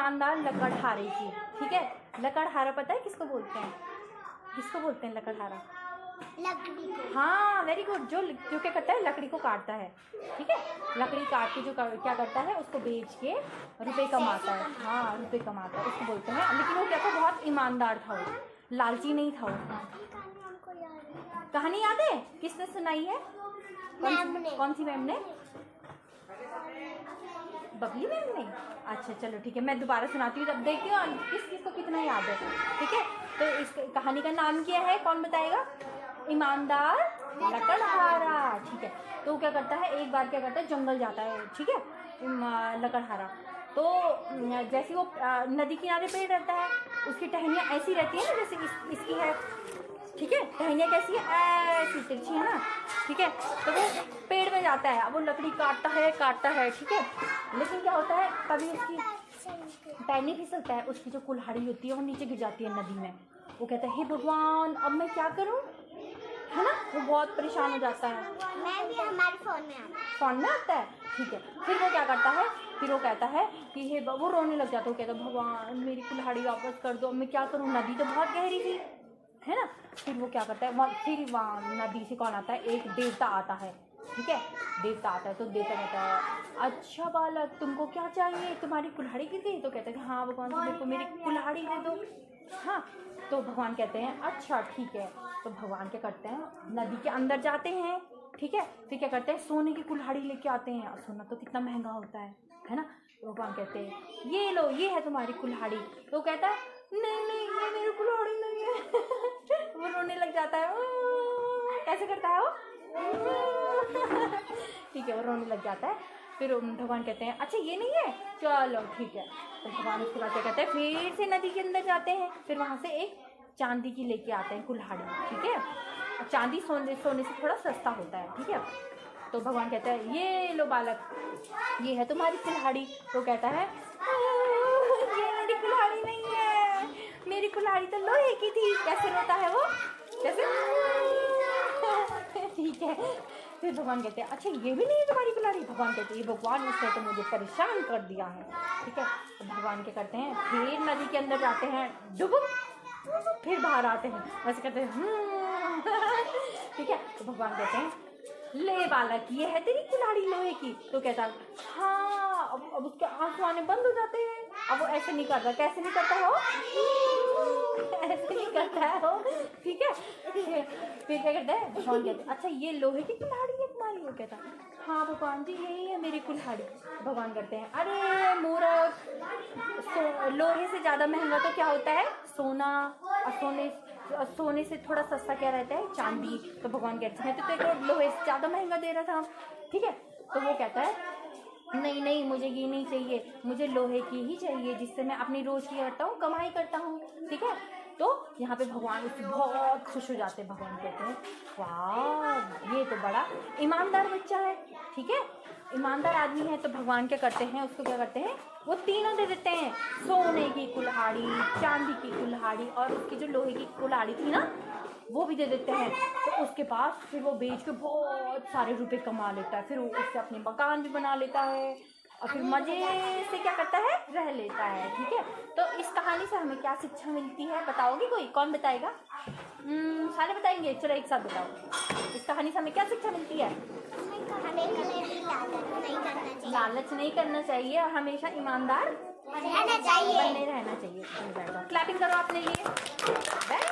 ईमानदार लकड़हारे की। ठीक है, लकड़हारा पता है किसको बोलते हैं? किसको बोलते हैं लकड़हारा? लकड़ी को। हाँ, वेरी गुड। जो क्या करता है, लकड़ी को काटता है। ठीक है, लकड़ी काट के जो क्या करता है, उसको बेच के रुपए कमाता है। हाँ, रुपए कमाता है, उसको बोलते हैं। लेकिन वो क्या था, बहुत ईमानदार था वो, लालची नहीं था वो। कहानी याद है? किसने सुनाई है? कौन सी मैम ने? बबली मैम ने। अच्छा चलो ठीक है, मैं दोबारा सुनाती हूँ, तब देखती हूँ किस किस को कितना याद है। ठीक है, तो इस कहानी का नाम क्या है, कौन बताएगा? ईमानदार लकड़हारा। ठीक है, तो क्या करता है, एक बार क्या करता है, जंगल जाता है। ठीक है, लकड़हारा तो जैसे वो नदी किनारे पे रहता है, उसकी टहनियाँ ऐसी रहती है ना जैसे इसकी है। ठीक है, टहनियाँ कैसी है, ऐसी तिरछी है ना। ठीक है, तो वो पेड़ में जाता है, अब वो लकड़ी काटता है। ठीक है, लेकिन क्या होता है, कभी उसकी टहनी फिसलता है, उसकी जो कुल्हाड़ी होती है वो नीचे गिर जाती है नदी में। वो कहता है, हे भगवान, अब मैं क्या करूं, है ना। वो बहुत परेशान हो जाता है। मैं भी, हमारे फोन में आता है। ठीक है, फिर वो क्या करता है, फिर वो कहता है कि हे, वो रोने लग जाता है। वो कहता है, भगवान मेरी कुल्हाड़ी वापस कर दो, मैं क्या करूं, नदी तो बहुत गहरी थी, है ना। फिर वो क्या करता है, फिर वहाँ नदी से कौन आता है, एक देवता आता है। ठीक है, देवता आता है, तो देवता कहता है, अच्छा बालक, तुमको क्या चाहिए, तुम्हारी कुल्हाड़ी गिर गई? तो कहता है कि हाँ भगवान, तो मेरे को मेरी कुल्हाड़ी दे दो। हाँ, तो भगवान कहते हैं अच्छा ठीक है। तो भगवान क्या करते हैं, नदी के अंदर जाते हैं। ठीक है, फिर क्या करते हैं, सोने की कुल्हाड़ी लेके आते हैं। और सोना तो कितना महंगा होता है ना। तो भगवान कहते हैं, ये लो, ये है तुम्हारी कुल्हाड़ी। तो कहता है, नहीं नहीं, ये मेरी कुल्हाड़ी नहीं है। वो रोने लग जाता है, कैसे करता है वो। ठीक है, वो रोने लग जाता है। फिर भगवान कहते हैं, अच्छा ये नहीं है, चलो ठीक है। तो भगवान उसके बाद क्या कहते हैं, फिर से नदी के अंदर जाते हैं। फिर वहाँ से एक चांदी की लेके आते हैं कुल्हाड़ी। ठीक है, चांदी सोने से थोड़ा सस्ता होता है। ठीक है, तो भगवान कहता है, ये लो बालक, ये है तुम्हारी कुल्हाड़ी। तो कहता है, ये मेरी कुल्हाड़ी नहीं है, मेरी कुल्हाड़ी तो लोहे की थी। कैसे रोता है वो, कैसे। ठीक है, फिर भगवान कहते हैं, अच्छा ये भी नहीं है तुम्हारी कुल्हाड़ी। भगवान कहते हैं, ये भगवान उसने तो मुझे परेशान कर दिया है। ठीक है, तो भगवान क्या करते हैं, फिर नदी के अंदर जाते हैं, डुबुक, फिर बाहर आते हैं, वैसे कहते हैं। ठीक है, तो भगवान कहते हैं, ले बालक, ये है तेरी कुल्हाड़ी लोहे की। तो कहता है, हाँ। अब उसके आंसू आने बंद हो जाते हैं। अब वो ऐसे नहीं करता, कैसे नहीं करता है वो, ऐसे नहीं करता है वो। ठीक है, फिर क्या करता है, भगवान कहते हैं, अच्छा ये लोहे की कुल्हाड़ी है तुम्हारी। वो कहता है, हाँ भगवान जी, यही है मेरी कुल्हाड़ी। भगवान करते हैं, अरे मूर्ख, लोहे से ज़्यादा महंगा तो क्या होता है, सोना। और सोने से थोड़ा सस्ता क्या रहता है, चांदी। तो भगवान कहते हैं, तो तेरे को लोहे से ज़्यादा महंगा दे रहा था। ठीक है, तो वो कहता है, नहीं नहीं, मुझे ये नहीं चाहिए, मुझे लोहे की ही चाहिए, जिससे मैं अपनी रोज की करता हूँ, कमाई करता हूँ। ठीक है, तो यहाँ पे भगवान उससे बहुत खुश हो जाते हैं। भगवान कहते हैं, वाह, ये तो बड़ा ईमानदार बच्चा है। ठीक है, ईमानदार आदमी है। तो भगवान क्या करते हैं, उसको क्या करते हैं, वो तीनों दे देते हैं, सोने की कुल्हाड़ी, चांदी की कुल्हाड़ी, और उसकी जो लोहे की कुल्हाड़ी थी ना, वो भी दे देते हैं। तो उसके पास फिर वो बेच के बहुत सारे रुपए कमा लेता है। फिर वो उससे अपने मकान भी बना लेता है, और फिर मजे से क्या करता है, रह लेता है। ठीक है, तो इस कहानी से हमें क्या शिक्षा मिलती है, बताओगे कोई, कौन बताएगा? सारे बताएंगे, चलो एक साथ बताओ। इस कहानी से हमें क्या शिक्षा मिलती है? लालच नहीं करना चाहिए, और हमेशा ईमानदार रहना चाहिए। बने रहना चाहिए। क्लैपिंग करो अपने लिए।